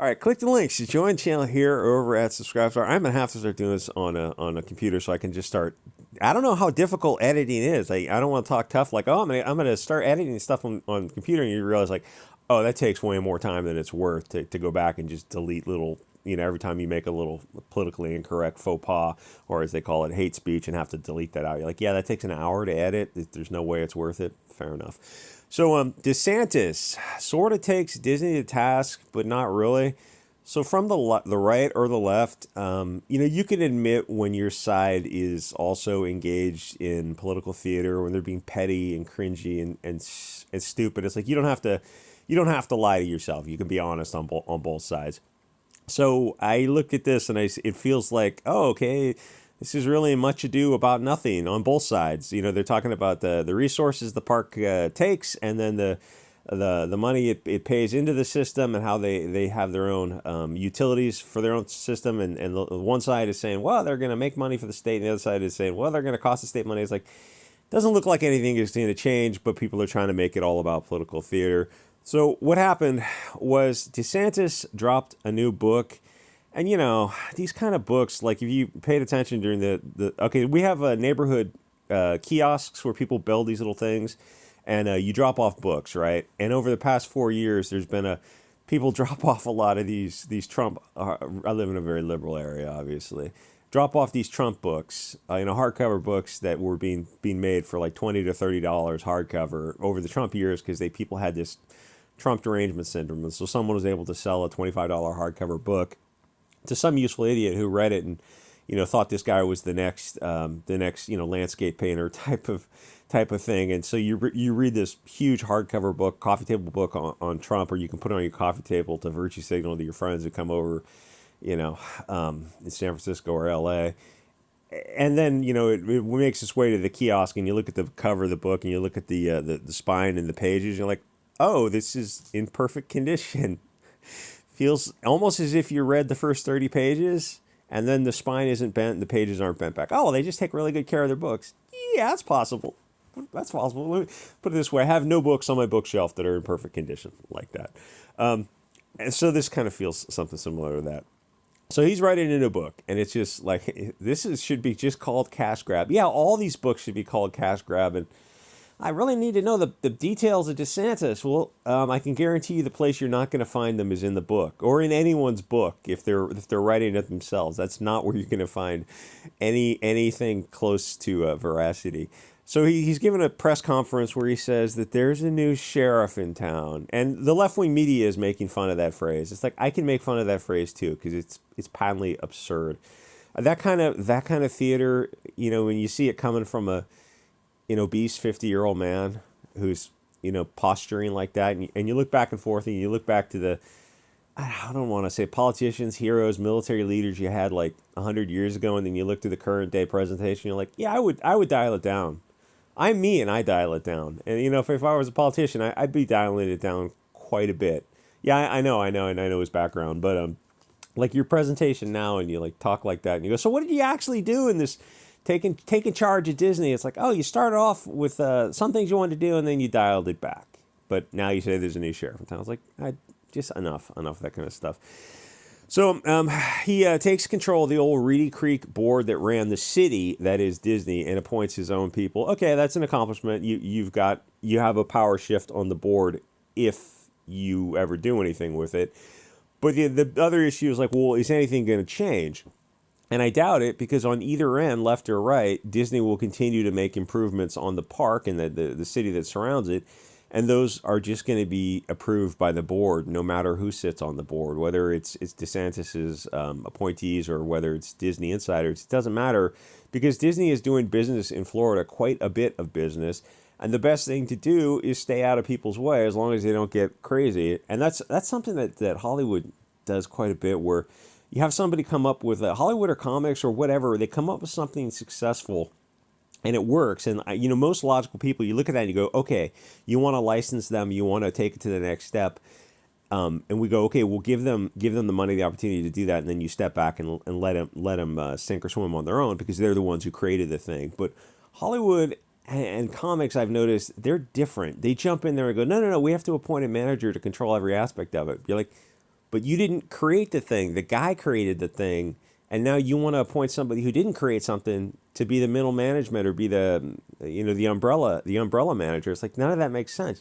All right, click the links to join the channel here or over at subscribe. Sorry, I'm gonna have to start doing this on a computer so I can just start. I don't know how difficult editing is. I don't want to talk tough like, oh, I'm gonna start editing stuff on the computer, and you realize like, oh, that takes way more time than it's worth to go back and just delete little, every time you make a little politically incorrect faux pas, or as they call it, hate speech, and have to delete that out. You're like, yeah, that takes an hour to edit. There's no way it's worth it. Fair enough. So DeSantis sort of takes Disney to task, but not really. So from the right or the left, you can admit when your side is also engaged in political theater, when they're being petty and cringy and stupid. It's like you don't have to lie to yourself. You can be honest on both sides. So I looked at this and it feels like, oh, okay, this is really much ado about nothing on both sides. They're talking about the resources the park takes, and then the money it pays into the system, and how they have their own utilities for their own system. And the one side is saying, well, they're going to make money for the state, and the other side is saying, well, they're going to cost the state money. It's like, doesn't look like anything is going to change, but people are trying to make it all about political theater. So what happened was DeSantis dropped a new book. And, these kind of books, like if you paid attention during okay, we have neighborhood kiosks where people build these little things, and you drop off books, right? And over the past 4 years, there's been people drop off a lot of these Trump, I live in a very liberal area, obviously, drop off these Trump books, hardcover books that were being made for like $20 to $30 hardcover over the Trump years, because people had this Trump derangement syndrome. And so someone was able to sell a $25 hardcover book to some useful idiot who read it and thought this guy was the next landscape painter type of thing. And so you read this huge hardcover book, coffee table book on Trump, or you can put it on your coffee table to virtue signal to your friends who come over in San Francisco or LA. And then it makes its way to the kiosk, and you look at the cover of the book, and you look at the spine and the pages, and you're like, oh, this is in perfect condition. Feels almost as if you read the first 30 pages, and then the spine isn't bent and the pages aren't bent back. Oh, well, they just take really good care of their books. Yeah, that's possible. That's possible. Let me put it this way. I have no books on my bookshelf that are in perfect condition like that. And so this kind of feels something similar to that. So he's writing in a book, and it's just like, should be just called cash grab. Yeah, all these books should be called cash grab, and I really need to know the details of DeSantis. Well, I can guarantee you the place you're not going to find them is in the book, or in anyone's book if they're writing it themselves. That's not where you're going to find anything close to veracity. So he's given a press conference where he says that there's a new sheriff in town, and the left-wing media is making fun of that phrase. It's like, I can make fun of that phrase too, because it's patently absurd. That kind of theater, when you see it coming from an obese 50-year-old man who's posturing like that, and you look back and forth, and you look back to I don't want to say politicians, heroes, military leaders you had like 100 years ago, and then you look to the current day presentation, you're like, yeah, I would dial it down. I'm me, and I dial it down. And if I was a politician, I'd be dialing it down quite a bit. Yeah, I know, and I know his background, but like your presentation now, and you like talk like that, and you go, so what did you actually do in this taking charge of Disney? It's like, oh, you started off with some things you wanted to do, and then you dialed it back. But now you say there's a new sheriff in town. It's like, just enough of that kind of stuff. So he takes control of the old Reedy Creek board that ran the city, that is Disney, and appoints his own people. Okay, that's an accomplishment. You have a power shift on the board if you ever do anything with it. But the other issue is like, well, is anything going to change? And I doubt it, because on either end, left or right, Disney will continue to make improvements on the park and the city that surrounds it. And those are just going to be approved by the board, no matter who sits on the board, whether it's DeSantis's appointees or whether it's Disney insiders. It doesn't matter, because Disney is doing business in Florida, quite a bit of business. And the best thing to do is stay out of people's way as long as they don't get crazy. And that's something that Hollywood does quite a bit, where you have somebody come up with Hollywood or comics or whatever, they come up with something successful and it works. And most logical people, you look at that and you go, okay, you want to license them, you want to take it to the next step. And we go, okay, we'll give them the money, the opportunity to do that, and then you step back and let them sink or swim on their own, because they're the ones who created the thing. But Hollywood and comics, I've noticed, they're different. They jump in there and go, no, we have to appoint a manager to control every aspect of it. You're like, but you didn't create the thing. The guy created the thing, and now you want to appoint somebody who didn't create something to be the middle management or be the, the umbrella manager. It's like none of that makes sense.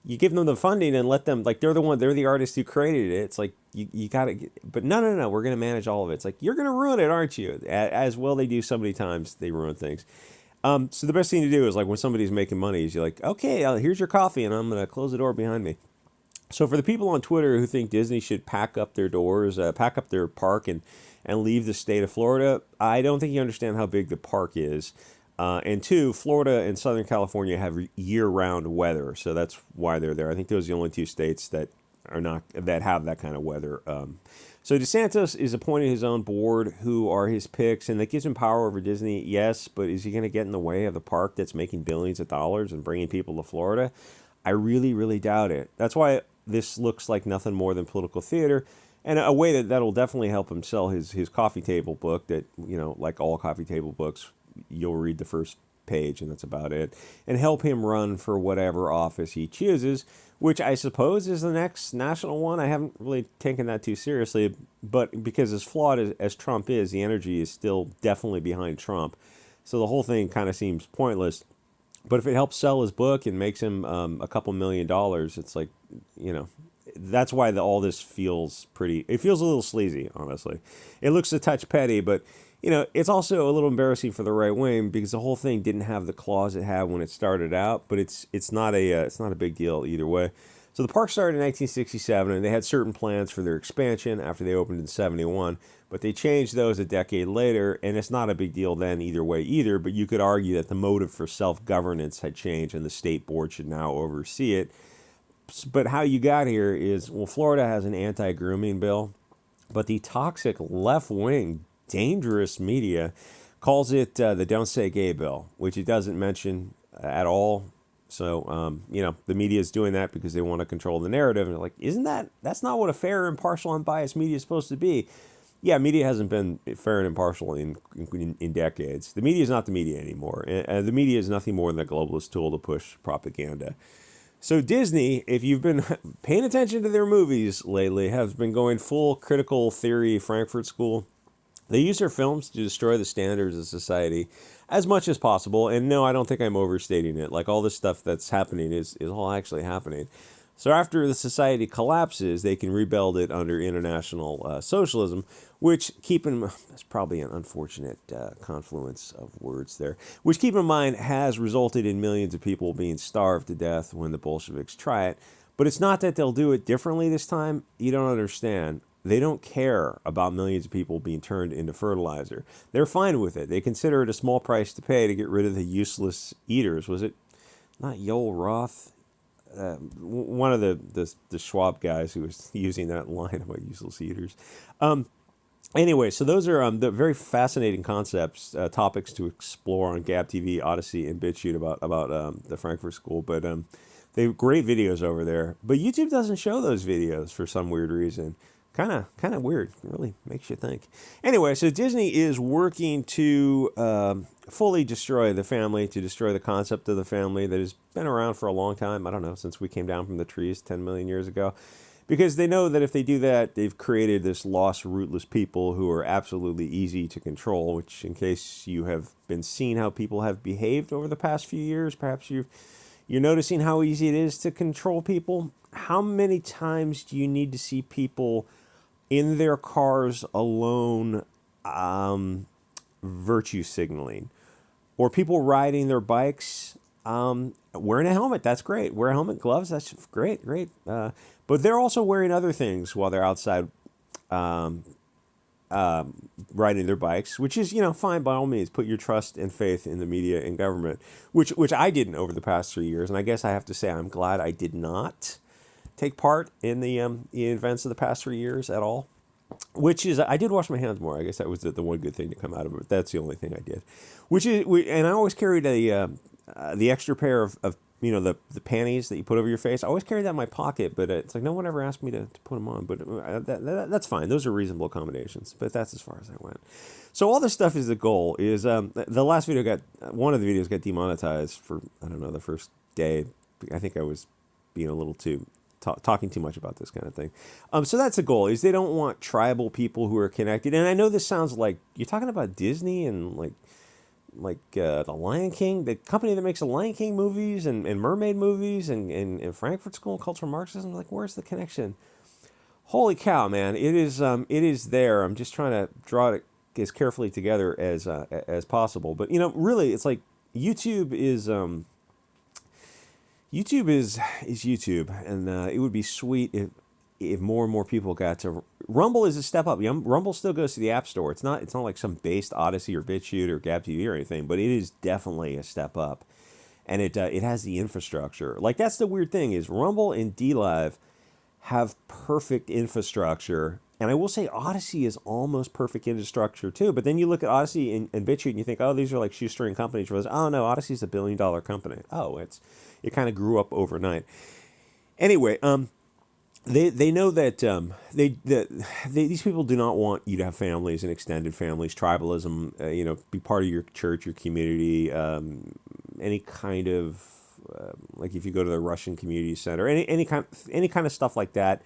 You give them the funding and let them, like, they're the artist who created it. It's like you gotta, but no, we're gonna manage all of it. It's like you're gonna ruin it, aren't you? As well they do so many times, they ruin things. So the best thing to do is, like, when somebody's making money is you're like, okay, here's your coffee, and I'm gonna close the door behind me. So for the people on Twitter who think Disney should pack up their doors, pack up their park, and leave the state of Florida, I don't think you understand how big the park is. And two, Florida and Southern California have year-round weather, so that's why they're there. I think those are the only two states that have that kind of weather. So DeSantis is appointing his own board, who are his picks, and that gives him power over Disney. Yes, but is he going to get in the way of the park that's making billions of dollars and bringing people to Florida? I really, really doubt it. That's why this looks like nothing more than political theater, and a way that'll definitely help him sell his coffee table book that, like all coffee table books, you'll read the first page and that's about it, and help him run for whatever office he chooses, which I suppose is the next national one. I haven't really taken that too seriously, but because as flawed as Trump is, the energy is still definitely behind Trump. So the whole thing kind of seems pointless. But if it helps sell his book and makes him a couple $1,000,000, it's like, that's why all this feels it feels a little sleazy, honestly. It looks a touch petty, but, it's also a little embarrassing for the right wing because the whole thing didn't have the clause it had when it started out, but it's not a big deal either way. So the park started in 1967, and they had certain plans for their expansion after they opened in 71, but they changed those a decade later, and it's not a big deal then either way either, but you could argue that the motive for self-governance had changed, and the state board should now oversee it. But how you got here is, well, Florida has an anti-grooming bill, but the toxic left-wing, dangerous media calls it the Don't Say Gay bill, which it doesn't mention at all. So, the media is doing that because they want to control the narrative. And they're like, that's not what a fair, impartial, unbiased media is supposed to be. Yeah, media hasn't been fair and impartial in decades. The media is not the media anymore. The media is nothing more than a globalist tool to push propaganda. So Disney, if you've been paying attention to their movies lately, has been going full critical theory Frankfurt School. They use their films to destroy the standards of society as much as possible. And no, I don't think I'm overstating it. Like, all this stuff that's happening is all actually happening. So after the society collapses, they can rebuild it under international socialism, which that's probably an unfortunate confluence of words there, which, keep in mind, has resulted in millions of people being starved to death when the Bolsheviks try it. But it's not that they'll do it differently this time. You don't understand. They don't care about millions of people being turned into fertilizer. They're fine with it. They consider it a small price to pay to get rid of the useless eaters. Was it not Yoel Roth? One of the Schwab guys who was using that line about useless eaters. Anyway, so those are the very fascinating concepts, topics to explore on Gab TV, Odyssey, and Bit Chute about the Frankfurt School. But they have great videos over there. But YouTube doesn't show those videos for some weird reason. Kind of weird. It really makes you think. Anyway, so Disney is working to fully destroy the family, to destroy the concept of the family that has been around for a long time. I don't know, since we came down from the trees 10 million years ago. Because they know that if they do that, they've created this lost, rootless people who are absolutely easy to control, which, in case you have been seeing how people have behaved over the past few years, perhaps you're noticing how easy it is to control people. How many times do you need to see people in their cars alone, virtue signaling, or people riding their bikes, wearing a helmet? That's great. Wear a helmet, gloves. That's great. But they're also wearing other things while they're outside, riding their bikes, which is, fine by all means. Put your trust and faith in the media and government, which I didn't over the past 3 years, and I guess I have to say I'm glad I did not take part in the events of the past 3 years at all. Which is, I did wash my hands more. I guess that was the one good thing to come out of it. That's the only thing I did. And I always carried the extra pair of the panties that you put over your face. I always carried that in my pocket, but it's like no one ever asked me to put them on. But that's fine. Those are reasonable accommodations. But that's as far as I went. So all this stuff is the goal. Is the last video one of the videos got demonetized for, I don't know, the first day. I think I was being a little too talking too much about this kind of thing. So that's the goal, is they don't want tribal people who are connected. And I know this sounds like you're talking about Disney and the Lion King, the company that makes the Lion King movies and mermaid movies and Frankfurt School of Cultural Marxism. Like, where's the connection? Holy cow, man! It is there. I'm just trying to draw it as carefully together as possible. But really, it's like YouTube is YouTube, and it would be sweet if more and more people got to. Rumble is a step up. Rumble still goes to the App Store. It's not like some based Odyssey or Bit Chute or Gab TV or anything, but it is definitely a step up, and it has the infrastructure. Like, that's the weird thing, is Rumble and DLive have perfect infrastructure. And I will say Odyssey is almost perfect infrastructure too. But then you look at Odyssey and BitChute and you think, oh, these are like shoestring companies. Whereas, oh no, Odyssey's $1 billion company. Oh, it kind of grew up overnight. Anyway, they know that these people do not want you to have families and extended families, tribalism, be part of your church, your community, any kind of like if you go to the Russian community center, any kind of stuff like that.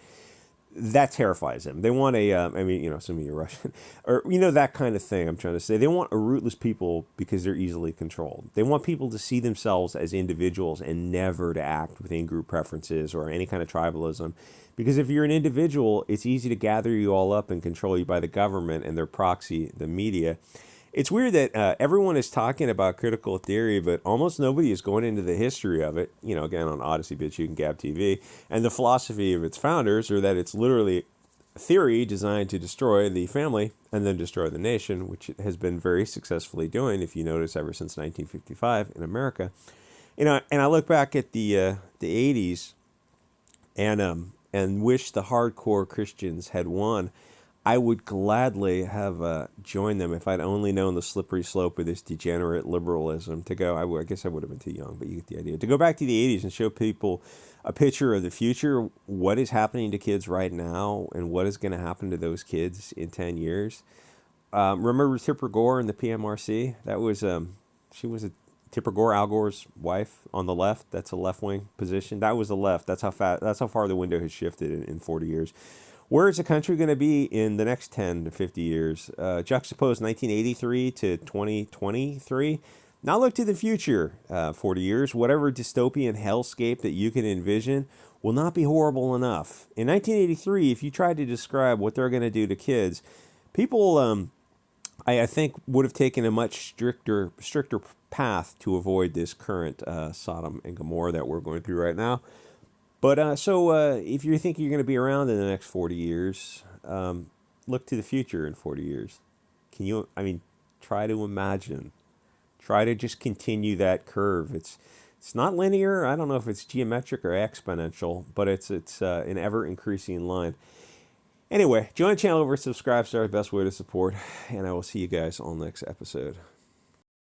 That terrifies them. They want assuming you're Russian, or that kind of thing. I'm trying to say they want a rootless people because they're easily controlled. They want people to see themselves as individuals and never to act with in-group preferences or any kind of tribalism. Because if you're an individual, it's easy to gather you all up and control you by the government and their proxy, the media. It's weird that everyone is talking about critical theory, but almost nobody is going into the history of it, again, on Odyssey, BitChute, and Gab TV, and the philosophy of its founders, or that it's literally a theory designed to destroy the family and then destroy the nation, which it has been very successfully doing, if you notice, ever since 1955 in America. And I look back at the 80s and wish the hardcore Christians had won. I would gladly have joined them if I'd only known the slippery slope of this degenerate liberalism to go. I guess I would have been too young, but you get the idea. To go back to the 80s and show people a picture of the future, what is happening to kids right now, and what is going to happen to those kids in 10 years. Remember Tipper Gore in the PMRC? That was she was Tipper Gore, Al Gore's wife, on the left. That's a left-wing position. That was the left. That's how far the window has shifted in 40 years. Where is the country going to be in the next 10 to 50 years? Juxtapose 1983 to 2023. Now look to the future, 40 years. Whatever dystopian hellscape that you can envision will not be horrible enough. In 1983, if you tried to describe what they're going to do to kids, people, I think, would have taken a much stricter path to avoid this current Sodom and Gomorrah that we're going through right now. But so if you think you're going to be around in the next 40 years, look to the future in 40 years. Try to imagine. Try to just continue that curve. It's not linear. I don't know if it's geometric or exponential, but it's an ever-increasing line. Anyway, join the channel over, subscribe, start the best way to support, and I will see you guys on the next episode.